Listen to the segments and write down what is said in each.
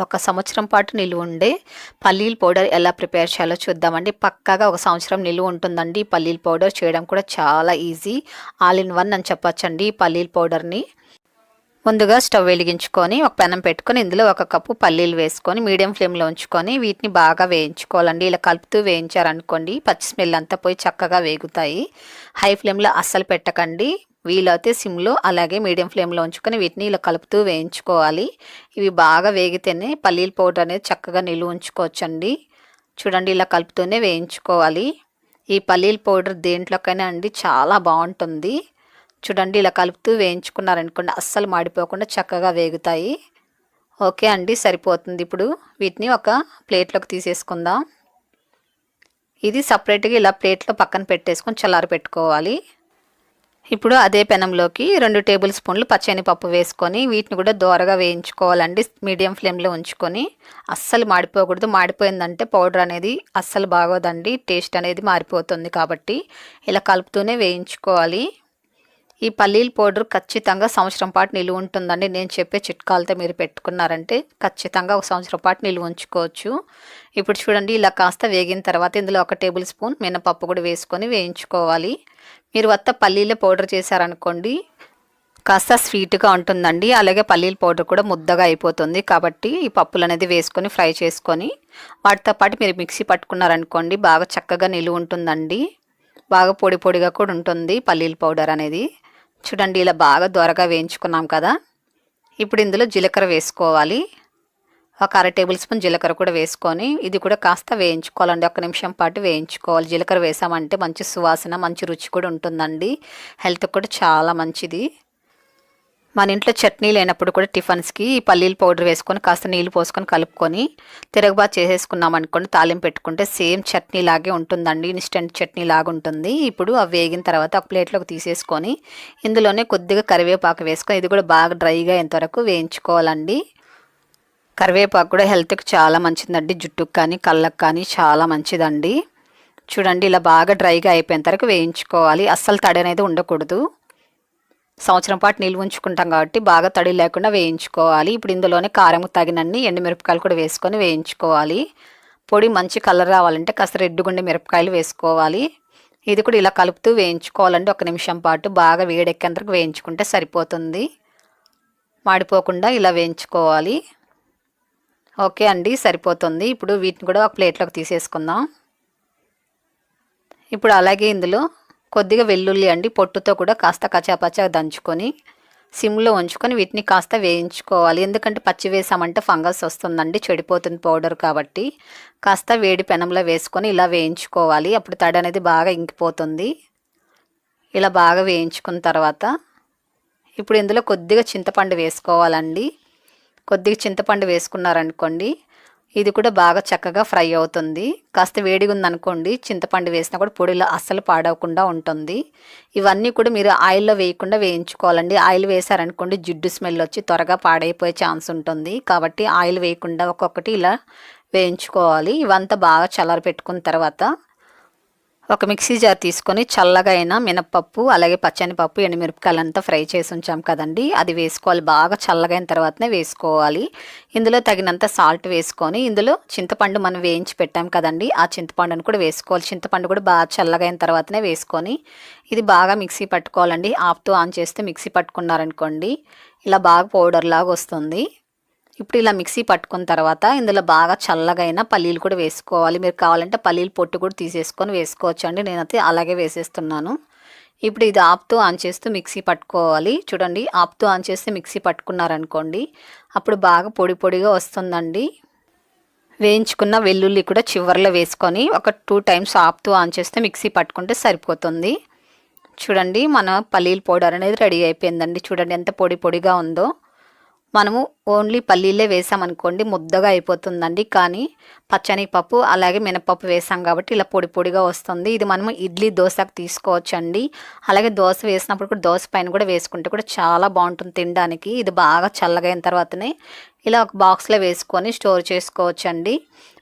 ఒక సంవత్సరం పాటు నిలువ ఉండే పల్లీల పౌడర్ ఎలా ప్రిపేర్ చేయాలో చూద్దామండి. పక్కాగా ఒక సంవత్సరం నిలువ ఉంటుందండి. పల్లీల పౌడర్ చేయడం కూడా చాలా ఈజీ, ఆల్ ఇన్ వన్ అని చెప్పొచ్చండి. ఈ పల్లీల పౌడర్ని ముందుగా స్టవ్ వెలిగించుకొని ఒక పెనం పెట్టుకొని ఇందులో 1 కప్పు పల్లీలు వేసుకొని మీడియం ఫ్లేమ్లో ఉంచుకొని వీటిని బాగా వేయించుకోవాలండి. ఇలా కలుపుతూ వేయించారనుకోండి పచ్చి స్మెల్ అంతా పోయి చక్కగా వేగుతాయి. హై ఫ్లేమ్లో అస్సలు పెట్టకండి, వీలైతే సిమ్లో అలాగే మీడియం ఫ్లేమ్లో ఉంచుకొని వీటిని ఇలా కలుపుతూ వేయించుకోవాలి. ఇవి బాగా వేగితేనే పల్లీల పౌడర్ అనేది చక్కగా నిలువ ఉంచుకోవచ్చండి. చూడండి ఇలా కలుపుతూనే వేయించుకోవాలి. ఈ పల్లీల పౌడర్ దేంట్లోకైనా అండి చాలా బాగుంటుంది. చూడండి ఇలా కలుపుతూ వేయించుకున్నారనుకోండి అస్సలు మాడిపోకుండా చక్కగా వేగుతాయి. ఓకే అండి, సరిపోతుంది. ఇప్పుడు వీటిని ఒక ప్లేట్లోకి తీసేసుకుందాం. ఇది సపరేట్గా ఇలా ప్లేట్లో పక్కన పెట్టేసుకొని చల్లారి పెట్టుకోవాలి. ఇప్పుడు అదే పెనంలోకి 2 టేబుల్ స్పూన్లు పచ్చెనగపప్పు వేసుకొని వీటిని కూడా దోరగా వేయించుకోవాలండి. మీడియం ఫ్లేమ్లో ఉంచుకొని అస్సలు మాడిపోకూడదు. మాడిపోయిందంటే పౌడర్ అనేది అస్సలు బాగోదండి, టేస్ట్ అనేది మారిపోతుంది. కాబట్టి ఇలా కలుపుతూనే వేయించుకోవాలి. ఈ పల్లీల పౌడర్ ఖచ్చితంగా సంవత్సరం పాటు నిలువ ఉంటుందండి. నేను చెప్పే చిట్కాలతో మీరు పెట్టుకున్నారంటే ఖచ్చితంగా ఒక సంవత్సరం పాటు నిలువ ఉంచుకోవచ్చు. ఇప్పుడు చూడండి ఇలా కాస్త వేగిన తర్వాత ఇందులో 1 టేబుల్ స్పూన్ మినపప్పు కూడా వేసుకొని వేయించుకోవాలి. మీరు పల్లీల పౌడర్ చేశారనుకోండి కాస్త స్వీట్గా ఉంటుందండి. అలాగే పల్లీల పౌడర్ కూడా ముద్దగా అయిపోతుంది. కాబట్టి ఈ పప్పులు అనేది వేసుకొని ఫ్రై చేసుకొని వాటితో పాటు మీరు మిక్సీ పట్టుకున్నారనుకోండి బాగా చక్కగా నిలువ ఉంటుందండి. బాగా పొడి పొడిగా కూడా ఉంటుంది పల్లీల పౌడర్ అనేది. చూడండి ఇలా బాగా దోరగా వేయించుకున్నాం కదా. ఇప్పుడు ఇందులో జీలకర్ర వేసుకోవాలి. 1/2 టేబుల్ స్పూన్ జీలకర్ర కూడా వేసుకొని ఇది కూడా కాస్త వేయించుకోవాలండి. 1 నిమిషం పాటు వేయించుకోవాలి. జీలకర్ర వేసామంటే మంచి సువాసన, మంచి రుచి కూడా ఉంటుందండి. హెల్త్ కూడా చాలా మంచిది. మన ఇంట్లో చట్నీ లేనప్పుడు కూడా టిఫిన్స్కి ఈ పల్లీల పౌడర్ వేసుకొని కాస్త నీళ్ళు పోసుకొని కలుపుకొని తిరగబాతు చేసేసుకున్నాం అనుకోండి, తాలింపు పెట్టుకుంటే సేమ్ చట్నీ లాగే ఉంటుందండి. ఇన్స్టెంట్ చట్నీ లాగా ఉంటుంది. ఇప్పుడు అవి వేగిన తర్వాత ఒక ప్లేట్లోకి తీసేసుకొని ఇందులోనే కొద్దిగా కరివేపాకు వేసుకొని ఇది కూడా బాగా డ్రైగా ఎంతవరకు వేయించుకోవాలండి. కరివేపాకు కూడా హెల్త్కి చాలా మంచిదండి. జుట్టుకు కానీ కళ్ళకు కానీ చాలా మంచిదండి. చూడండి ఇలా బాగా డ్రైగా అయిపోయేంత వరకు వేయించుకోవాలి. అస్సలు తడి అనేది ఉండకూడదు. సంవత్సరం పాటు నిల్వ ఉంచుకుంటాం కాబట్టి బాగా తడి లేకుండా వేయించుకోవాలి. ఇప్పుడు ఇందులోనే కారం తగినన్ని ఎండుమిరపకాయలు కూడా వేసుకొని వేయించుకోవాలి. పొడి మంచి కలర్ రావాలంటే కాస్త రెడ్డుగుండే మిరపకాయలు వేసుకోవాలి. ఇది కూడా ఇలా కలుపుతూ వేయించుకోవాలండి. 1 నిమిషం పాటు బాగా వేడెక్కేంతవరకు వేయించుకుంటే సరిపోతుంది. మాడిపోకుండా ఇలా వేయించుకోవాలి. ఓకే అండి, సరిపోతుంది. ఇప్పుడు వీటిని కూడా ఒక ప్లేట్లోకి తీసేసుకుందాం. ఇప్పుడు అలాగే ఇందులో కొద్దిగా వెల్లుల్లి అండి పొట్టుతో కూడా కాస్త కచాపచా దంచుకొని సిమ్లో ఉంచుకొని వీటిని కాస్త వేయించుకోవాలి. ఎందుకంటే పచ్చి వేసామంటే ఫంగస్ వస్తుందండి, చెడిపోతుంది పౌడర్. కాబట్టి కాస్త వేడి పెనంలో వేసుకొని ఇలా వేయించుకోవాలి. అప్పుడు తడి అనేది బాగా ఇంకిపోతుంది. ఇలా బాగా వేయించుకున్న తర్వాత ఇప్పుడు ఇందులో కొద్దిగా చింతపండు వేసుకోవాలండి. కొద్దిగా చింతపండు వేసుకున్నారనుకోండి ఇది కూడా బాగా చక్కగా ఫ్రై అవుతుంది. కాస్త వేడిగా ఉందనుకోండి చింతపండు వేసినా కూడా పొడిలో అస్సలు పాడవకుండా ఉంటుంది. ఇవన్నీ కూడా మీరు ఆయిల్లో వేయకుండా వేయించుకోవాలండి. ఆయిల్ వేసారనుకోండి జిడ్డు స్మెల్ వచ్చి త్వరగా పాడైపోయే ఛాన్స్ ఉంటుంది. కాబట్టి ఆయిల్ వేయకుండా ఒక్కొక్కటి ఇలా వేయించుకోవాలి. ఇవంతా బాగా చల్లారి పెట్టుకున్న తర్వాత ఒక మిక్సీ జార్ తీసుకొని చల్లగా అయిన మినపప్పు అలాగే పచ్చనిపప్పు ఎండుమిరపకాయలంతా ఫ్రై చేసి ఉంచాం కదండి, అది వేసుకోవాలి. బాగా చల్లగా అయిన తర్వాతనే వేసుకోవాలి. ఇందులో తగినంత సాల్ట్ వేసుకొని ఇందులో చింతపండు మనం వేయించి పెట్టాం కదండి, ఆ చింతపండును కూడా వేసుకోవాలి. చింతపండు కూడా బాగా చల్లగా అయిన తర్వాతనే వేసుకొని ఇది బాగా మిక్సీ పట్టుకోవాలండి. ఆఫ్తో ఆన్ చేస్తే మిక్సీ పట్టుకున్నారనుకోండి ఇలా బాగా పౌడర్ లాగా వస్తుంది. ఇప్పుడు ఇలా మిక్సీ పట్టుకున్న తర్వాత ఇందులో బాగా చల్లగా అయిన పల్లీలు కూడా వేసుకోవాలి. మీరు కావాలంటే పల్లీలు పొట్టు కూడా తీసేసుకొని వేసుకోవచ్చు అండి. నేనైతే అలాగే వేసేస్తున్నాను. ఇప్పుడు ఇది ఆపుతూ ఆన్ చేస్తూ మిక్సీ పట్టుకోవాలి. చూడండి ఆపుతూ ఆన్ చేస్తే మిక్సీ పట్టుకున్నారనుకోండి అప్పుడు బాగా పొడి పొడిగా వస్తుందండి. వేయించుకున్న వెల్లుల్లి కూడా చివర్లో వేసుకొని ఒక 2 టైమ్స్ ఆపుతూ ఆన్ చేస్తే మిక్సీ పట్టుకుంటే సరిపోతుంది. చూడండి మన పల్లీల పౌడర్ అనేది రెడీ అయిపోయిందండి. చూడండి ఎంత పొడి పొడిగా ఉందో. మనము ఓన్లీ పల్లీలే వేసామనుకోండి ముద్దగా అయిపోతుందండి. కానీ పచ్చనిపప్పు అలాగే మినపప్పు వేసాం కాబట్టి ఇలా పొడి పొడిగా వస్తుంది. ఇది మనము ఇడ్లీ దోశకు తీసుకోవచ్చండి. అలాగే దోశ వేసినప్పుడు కూడా దోశ పైన కూడా వేసుకుంటే కూడా చాలా బాగుంటుంది తినడానికి. ఇది బాగా చల్లగా అయిన తర్వాతనే ఇలా ఒక బాక్స్లో వేసుకొని స్టోర్ చేసుకోవచ్చండి.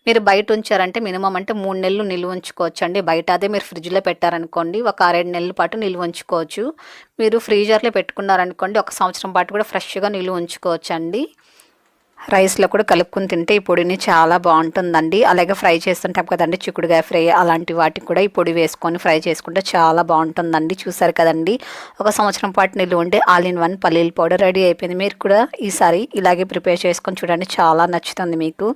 మీరు బయట ఉంచారంటే మినిమం అంటే 3 నెలలు నిల్వ ఉంచుకోవచ్చండి. బయట అదే మీరు ఫ్రిడ్జ్లో పెట్టారనుకోండి ఒక 6-7 నెలల పాటు నిల్వ ఉంచుకోవచ్చు. మీరు ఫ్రీజర్లో పెట్టుకున్నారనుకోండి 1 సంవత్సరం పాటు కూడా ఫ్రెష్గా నిల్వ ఉంచుకోవచ్చండి. రైస్లో కూడా కలుపుకొని తింటే ఈ పొడిని చాలా బాగుంటుందండి. అలాగే ఫ్రై చేస్తుంటాం కదండి, చిక్కుడుగాయ ఫ్రై అలాంటి వాటికి కూడా ఈ పొడి వేసుకొని ఫ్రై చేసుకుంటే చాలా బాగుంటుందండి. చూసారు కదండి, 1 సంవత్సరం పాటు నిలువ ఉండే ఆల్ ఇన్ వన్ పల్లీల పౌడర్ రెడీ అయిపోయింది. మీరు కూడా ఈసారి ఇలాగే ప్రిపేర్ చేసుకొని చూడండి, చాలా నచ్చుతుంది మీకు.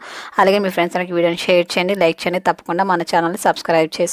అలాగే మీ ఫ్రెండ్స్ అందరికి వీడియోని షేర్ చేయండి, లైక్ చేయండి. తప్పకుండా మన ఛానల్ని సబ్స్క్రైబ్ చేసుకోండి.